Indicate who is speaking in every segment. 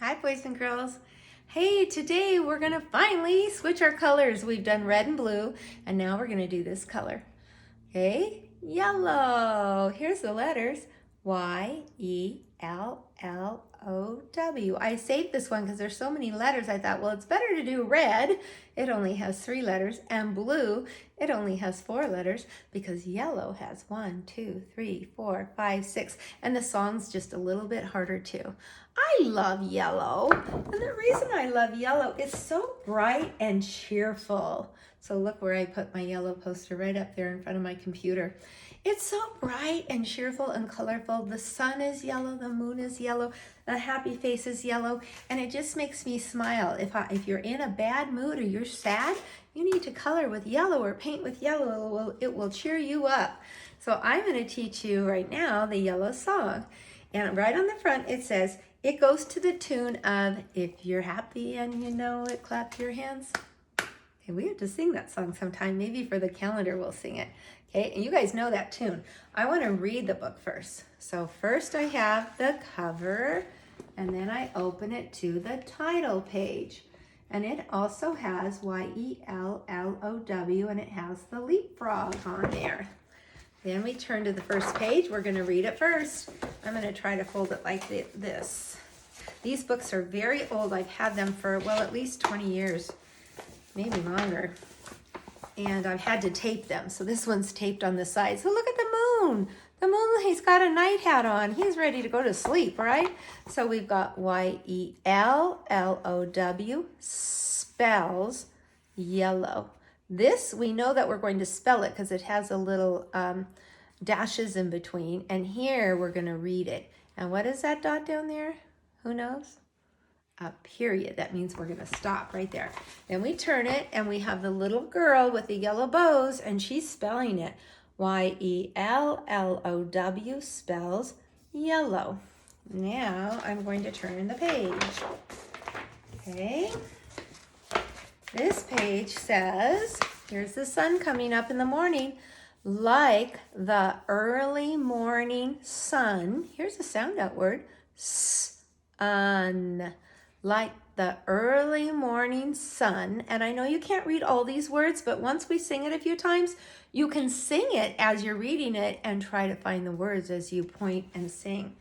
Speaker 1: Hi, boys and girls. Hey, today we're gonna finally switch our colors. We've done red and blue, and now we're gonna do this color. Okay, yellow. Here's the letters. Y-E-L-L-O-W. I saved this one because there's so many letters. I thought, well, it's better to do red. It only has 3 letters, and blue, it only has 4 letters, because yellow has 1, 2, 3, 4, 5, 6, and the song's just a little bit harder too. I love yellow, and the reason I love yellow, it's so bright and cheerful. So look where I put my yellow poster, right up there in front of my computer. It's so bright and cheerful and colorful. The sun is yellow, the moon is yellow, the happy face is yellow, and it just makes me smile. If you're in a bad mood or you're sad, you need to color with yellow or paint with yellow. It will cheer you up. So I'm going to teach you right now the yellow song. And right on the front it says, it goes to the tune of, if you're happy and you know it, clap your hands. Okay, we have to sing that song sometime. Maybe for the calendar we'll sing it. Okay, and you guys know that tune. I want to read the book first. So first I have the cover, and then I open it to the title page. And it also has Y-E-L-L-O-W, and it has the leapfrog on there. Then we turn to the first page. We're going to read it first. I'm going to try to fold it like this. These books are very old. I've had them for, well, at least 20 years, maybe longer. And I've had to tape them. So this one's taped on the side. So look at the moon. The moon, he's got a night hat on. He's ready to go to sleep, right? So we've got Y-E-L-L-O-W, spells yellow. This, we know that we're going to spell it because it has a little dashes in between. And here we're going to read it. And what is that dot down there? Who knows? A period. That means we're going to stop right there. Then we turn it and we have the little girl with the yellow bows, and she's spelling it. Y-E-L-L-O-W spells yellow. Now I'm going to turn the page. Okay. This page says, here's the sun coming up in the morning, like the early morning sun. Here's a sound out word. Sun. Like the early morning sun. And I know you can't read all these words, but once we sing it a few times, you can sing it as you're reading it and try to find the words as you point and sing.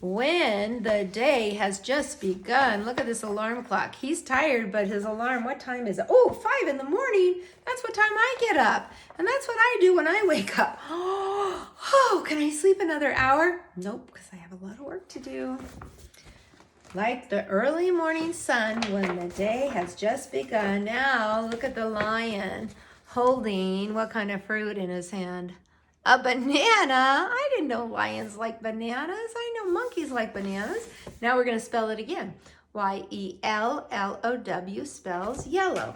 Speaker 1: When the day has just begun. Look at this alarm clock. He's tired, but his alarm, what time is it? Oh, 5 in the morning. That's what time I get up. And that's what I do when I wake up. Oh, can I sleep another hour? Nope, because I have a lot of work to do. Like the early morning sun when the day has just begun. Now look at the lion holding what kind of fruit in his hand? A banana. I didn't know lions like bananas. I know monkeys like bananas. Now we're going to spell it again. Y-E-L-L-O-W spells yellow.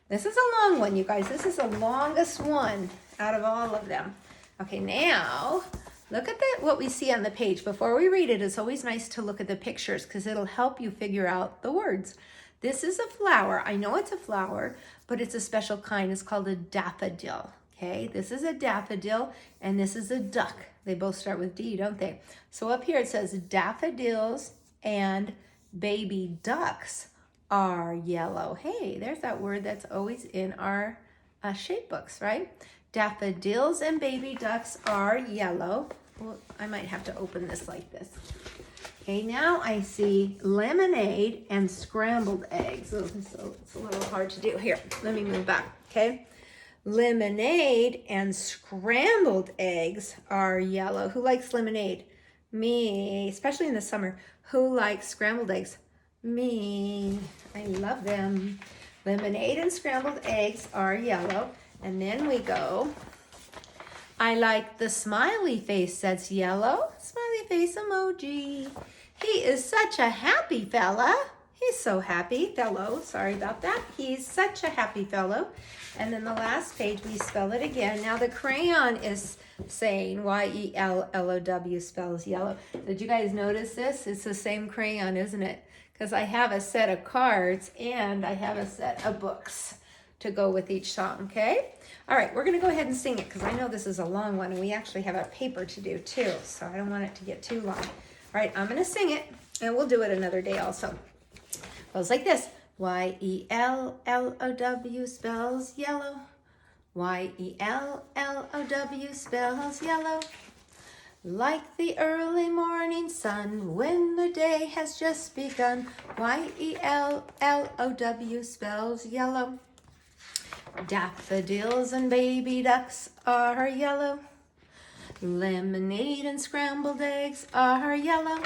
Speaker 1: This is a long one, you guys. This is the longest one out of all of them. Okay, now look at what we see on the page. Before we read it, it's always nice to look at the pictures because it'll help you figure out the words. This is a flower. I know it's a flower, but it's a special kind. It's called a daffodil. Okay, this is a daffodil, and this is a duck. They both start with D, don't they? So up here it says daffodils and baby ducks are yellow. Hey, there's that word that's always in our shape books, right? Daffodils and baby ducks are yellow. Well, I might have to open this like this. Okay, now I see lemonade and scrambled eggs. So it's a little hard to do. Here, let me move back, okay? Lemonade and scrambled eggs are yellow. Who likes lemonade? Me, especially in the summer. Who likes scrambled eggs? Me. I love them. Lemonade and scrambled eggs are yellow. And then we go, I like the smiley face that's yellow. Smiley face emoji. He is such a happy fella. He's so happy. Fellow, sorry about that. He's such a happy fellow. And then the last page, we spell it again. Now the crayon is saying Y-E-L-L-O-W spells yellow. Did you guys notice this? It's the same crayon, isn't it? Because I have a set of cards and I have a set of books to go with each song, okay? All right, we're gonna go ahead and sing it because I know this is a long one and we actually have a paper to do too, so I don't want it to get too long. All right, I'm gonna sing it. And we'll do it another day also. Goes like this. Y-E-L-L-O-W spells yellow. Y-E-L-L-O-W spells yellow. Like the early morning sun when the day has just begun. Y-E-L-L-O-W spells yellow. Daffodils and baby ducks are yellow. Lemonade and scrambled eggs are yellow.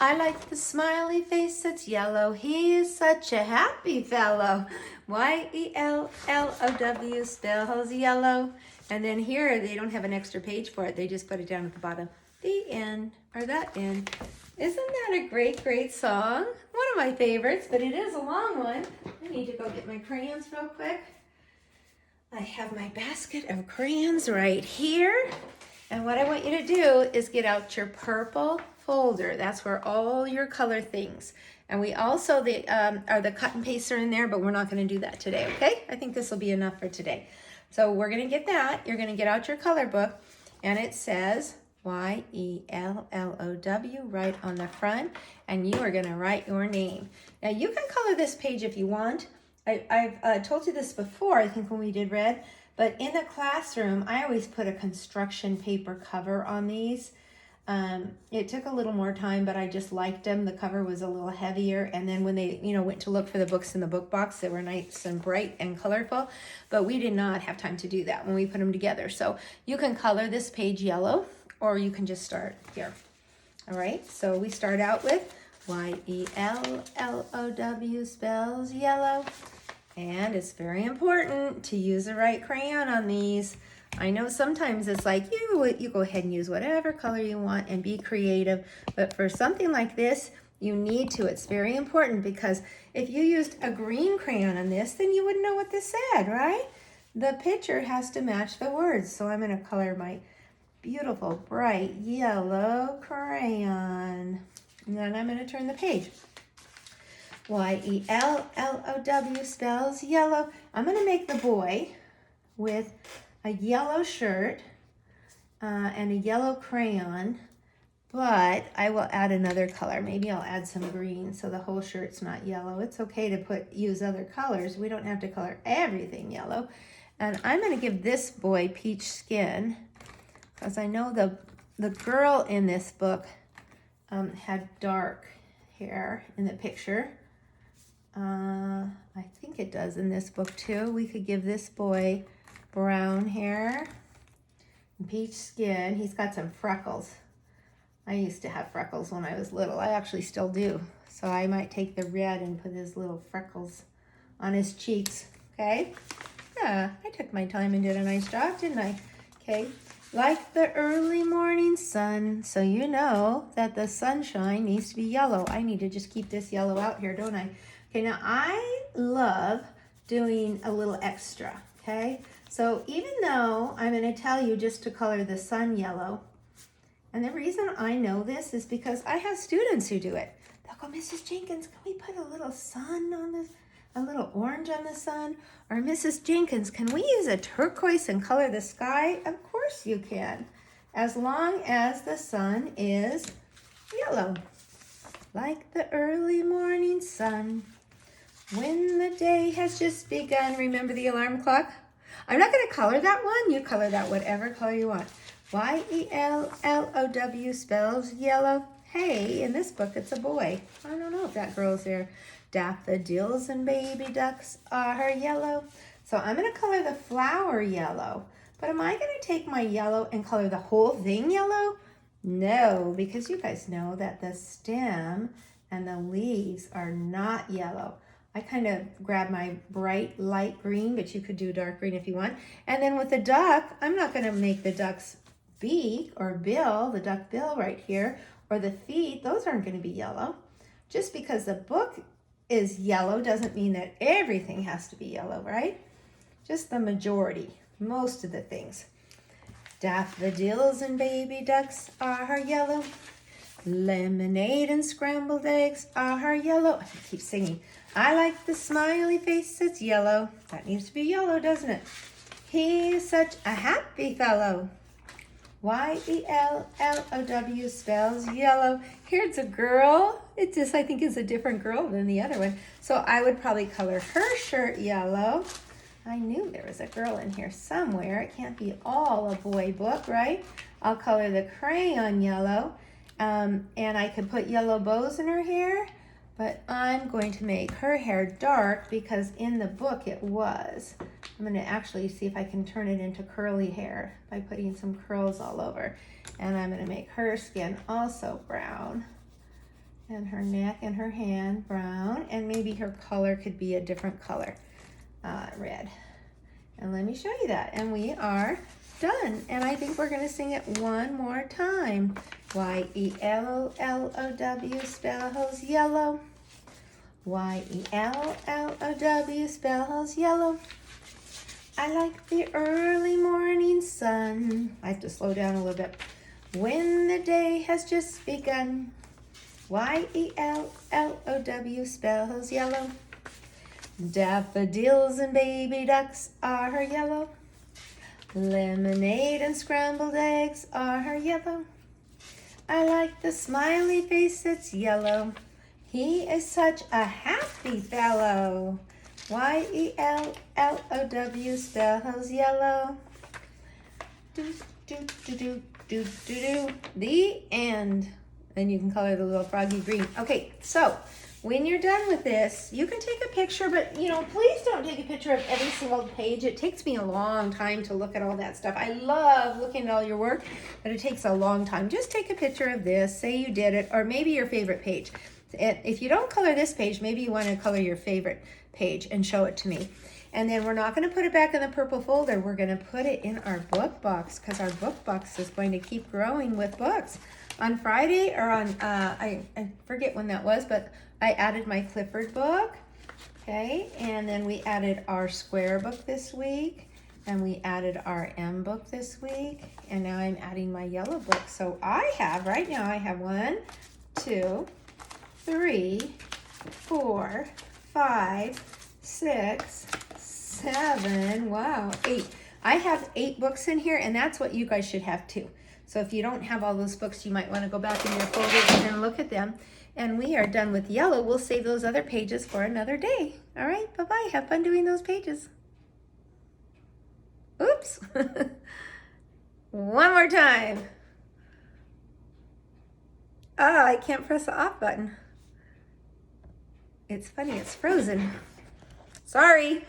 Speaker 1: I like the smiley face that's yellow. He is such a happy fellow. Y-E-L-L-O-W spells yellow. And then here, they don't have an extra page for it. They just put it down at the bottom. The end, or that end. Isn't that a great, great song? One of my favorites, but it is a long one. I need to go get my crayons real quick. I have my basket of crayons right here. And what I want you to do is get out your purple folder. That's where all your color things. And we also, the cut and paste are in there, but we're not going to do that today, okay? I think this will be enough for today. So we're going to get that. You're going to get out your color book, and it says Y-E-L-L-O-W right on the front, and you are going to write your name. Now, you can color this page if you want. I've told you this before, I think when we did red, but in the classroom, I always put a construction paper cover on these. It took a little more time, but I just liked them. The cover was a little heavier, and then when they, went to look for the books in the book box, they were nice and bright and colorful, but we did not have time to do that when we put them together. So you can color this page yellow, or you can just start here. All right, so we start out with Y-E-L-L-O-W spells yellow, and it's very important to use the right crayon on these. I know sometimes it's like you go ahead and use whatever color you want and be creative, but for something like this, you need to. It's very important, because if you used a green crayon on this, then you wouldn't know what this said, right? The picture has to match the words. So I'm going to color my beautiful bright yellow crayon, and then I'm going to turn the page. Y-E-L-L-O-W spells yellow. I'm going to make the boy with a yellow shirt and a yellow crayon, but I will add another color. Maybe I'll add some green so the whole shirt's not yellow. It's okay to use other colors. We don't have to color everything yellow. And I'm going to give this boy peach skin, because I know the girl in this book had dark hair in the picture. I think it does in this book too. We could give this boy brown hair, peach skin. He's got some freckles. I used to have freckles when I was little. I actually still do. So I might take the red and put his little freckles on his cheeks. Okay? Yeah, I took my time and did a nice job, didn't I? Okay. Like the early morning sun. So you know that the sunshine needs to be yellow. I need to just keep this yellow out here, don't I? Okay, now I love doing a little extra. Okay? So even though I'm going to tell you just to color the sun yellow, and the reason I know this is because I have students who do it. They'll go, Mrs. Jenkins, can we put a little sun on this, a little orange on the sun? Or Mrs. Jenkins, can we use a turquoise and color the sky? Of course you can, as long as the sun is yellow. Like the early morning sun, when the day has just begun. Remember the alarm clock? I'm not going to color that one. You color that whatever color you want. Y-E-L-L-O-W spells yellow. Hey, in this book, it's a boy. I don't know if that girl's there. Daffodils and baby ducks are yellow. So I'm going to color the flower yellow. But am I going to take my yellow and color the whole thing yellow? No, because you guys know that the stem and the leaves are not yellow. I kind of grab my bright light green, but you could do dark green if you want. And then with the duck, I'm not going to make the duck's beak or bill, the duck bill right here, or the feet. Those aren't going to be yellow. Just because the book is yellow doesn't mean that everything has to be yellow, right? Just the majority, most of the things. Daffodils and baby ducks are yellow. Lemonade and scrambled eggs are yellow. I keep singing. I like the smiley face that's yellow. That needs to be yellow, doesn't it? He's such a happy fellow. Y-E-L-L-O-W spells yellow. Here's a girl. It just, I think, is a different girl than the other one. So I would probably color her shirt yellow. I knew there was a girl in here somewhere. It can't be all a boy book, right? I'll color the crayon yellow. And I could put yellow bows in her hair, but I'm going to make her hair dark because in the book it was. I'm going to actually see if I can turn it into curly hair by putting some curls all over. And I'm going to make her skin also brown. And her neck and her hand brown. And maybe her color could be a different color, red. And let me show you that. And we are done. And I think we're going to sing it one more time. Y-E-L-L-O-W spells yellow. Y-E-L-L-O-W spells yellow. I like the early morning sun. I have to slow down a little bit. When the day has just begun. Y-E-L-L-O-W spells yellow. Daffodils and baby ducks are yellow. Lemonade and scrambled eggs are yellow. I like the smiley face that's yellow. He is such a happy fellow. Y-E-L-L-O-W spells yellow. Do, do, do, do, do, do, do. The end. And you can color the little froggy green. Okay, so when you're done with this, you can take a picture, but please don't take a picture of every single page. It takes me a long time to look at all that stuff. I love looking at all your work, but it takes a long time. Just take a picture of this, say you did it, or maybe your favorite page. If you don't color this page, maybe you want to color your favorite page and show it to me. And then we're not going to put it back in the purple folder. We're going to put it in our book box because our book box is going to keep growing with books. On Friday, or on, I forget when that was, but I added my Clifford book, okay? And then we added our Square book this week, and we added our M book this week, and now I'm adding my yellow book. So right now I have 1, 2, 3, 4, 5, 6, 7, wow, 8. I have 8 books in here, and that's what you guys should have too. So if you don't have all those books, you might want to go back in your folders and look at them. And we are done with yellow. We'll save those other pages for another day. All right, bye-bye. Have fun doing those pages. Oops. One more time. Ah, I can't press the off button. It's funny, it's frozen. Sorry.